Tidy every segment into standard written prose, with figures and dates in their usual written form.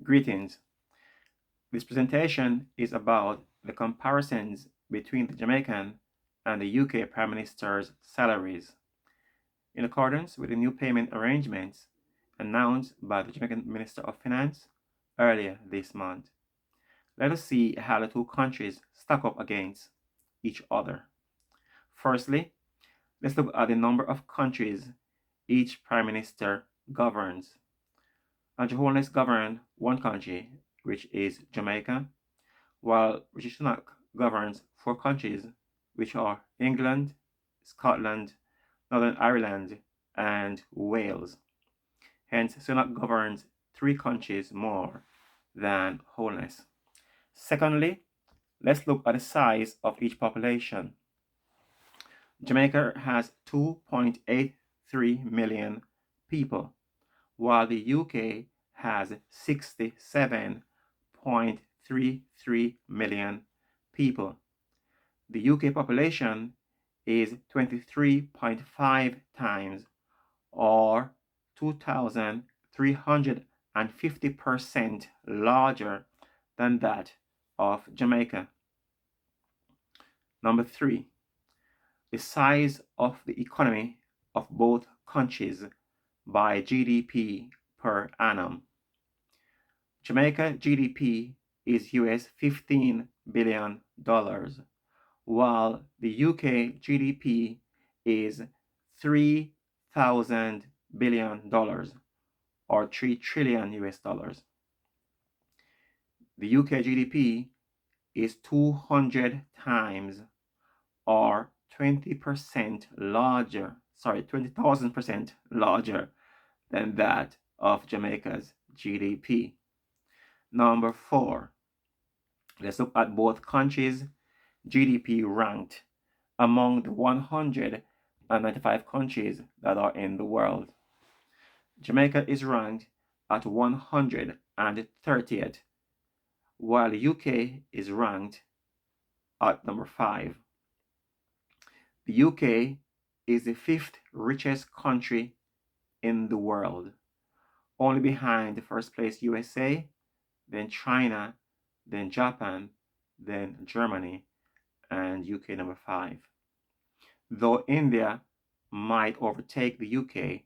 Greetings. This presentation is about the comparisons between the Jamaican and the UK Prime Minister's salaries. In accordance with the new payment arrangements announced by the Jamaican Minister of Finance earlier this month, let us see how the two countries stack up against each other. Firstly, let's look at the number of countries each Prime Minister governs. Holness governed one country, which is Jamaica, while Sunak governs four countries, which are England, Scotland, Northern Ireland, and Wales. Hence, Sunak governs three countries more than Holness. Secondly, let's look at the size of each population. Jamaica has 2.83 million people, while the UK has 67.33 million people. The UK population is 23.5 times or 2,350% larger than that of Jamaica. Number 3, the size of the economy of both countries by GDP per annum. Jamaica GDP is US $15 billion, while the UK GDP is $3,000 billion or 3 trillion US dollars. The UK GDP is 200 times or 20% larger, 20,000% larger than that of Jamaica's GDP. Number 4, let's look at both countries' GDP ranked among the 195 countries that are in the world. Jamaica is ranked at 130th, while the UK is ranked at number 5. The UK is the 5th richest country in the world, only behind the first place USA, then China, then Japan, then Germany, and UK number 5. Though India might overtake the UK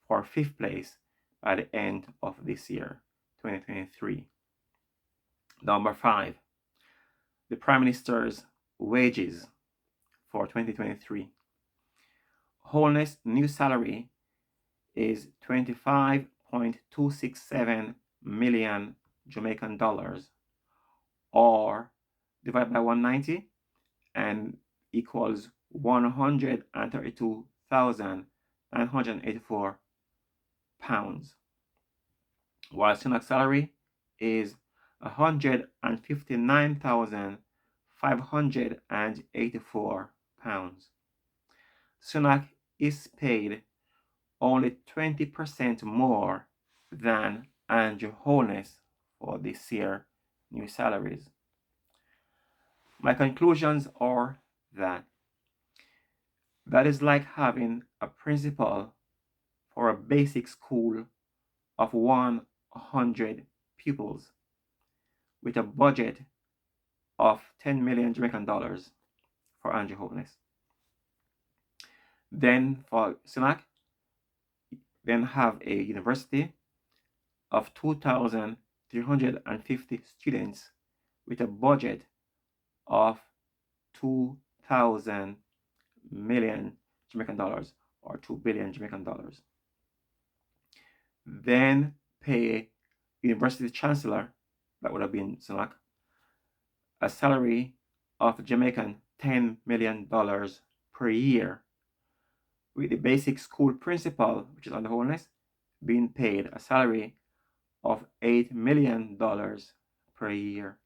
for 5th place by the end of this year, 2023. Number 5, the Prime Minister's wages for 2023. Holness' new salary is 25.267 million Jamaican dollars, or divide by 190 and equals 132,984 pounds, while Sunak's salary is 159,584 pounds. Sunak is paid only 20% more than Andrew Holness for this year's new salaries. My conclusions are that is like having a principal for a basic school of 100 pupils with a budget of 10 million Jamaican dollars for Andrew Holness. Then for Sunak, then have a university of 2,350 students with a budget of 2,000 million Jamaican dollars or 2 billion Jamaican dollars. Then pay university chancellor, that would have been Sunak, a salary of Jamaican $10 million per year, with the basic school principal, which is on the Holness, being paid a salary of $8 million per year,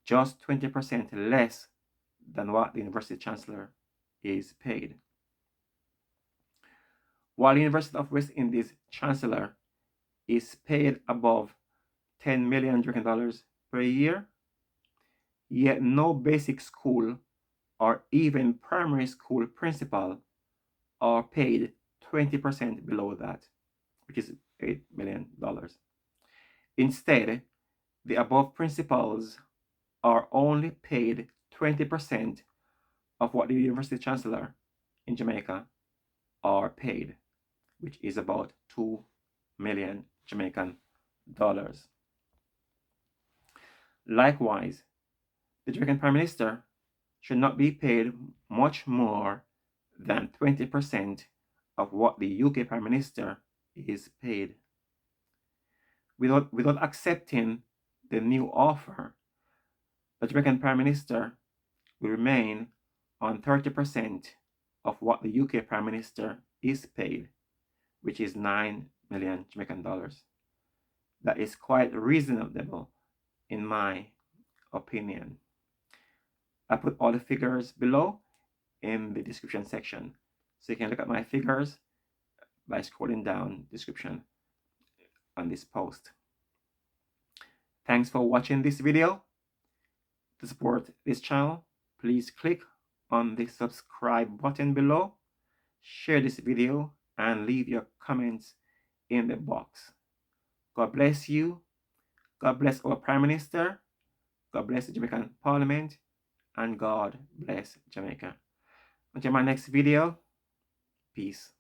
just 20% less than what the university chancellor is paid. While the University of West Indies chancellor is paid above 10 million Jamaican dollars per year, yet no basic school or even primary school principal are paid 20% below that, which is $8 million. Instead, the above principals are only paid 20% of what the University Chancellor in Jamaica are paid, which is about 2 million Jamaican dollars. Likewise, the Jamaican Prime Minister should not be paid much more than 20% of what the UK Prime Minister is paid. Without accepting the new offer, the Jamaican Prime Minister will remain on 30% of what the UK Prime Minister is paid, which is 9 million Jamaican dollars. That is quite reasonable in my opinion. I put all the figures below in the description section, so you can look at my figures by scrolling down the description on this post. Thanks for watching this video. To support this channel, please click on the subscribe button below, share this video, and leave your comments in the box. God bless you. God bless our Prime Minister. God bless the Jamaican Parliament. And God bless Jamaica. Until my next video, peace.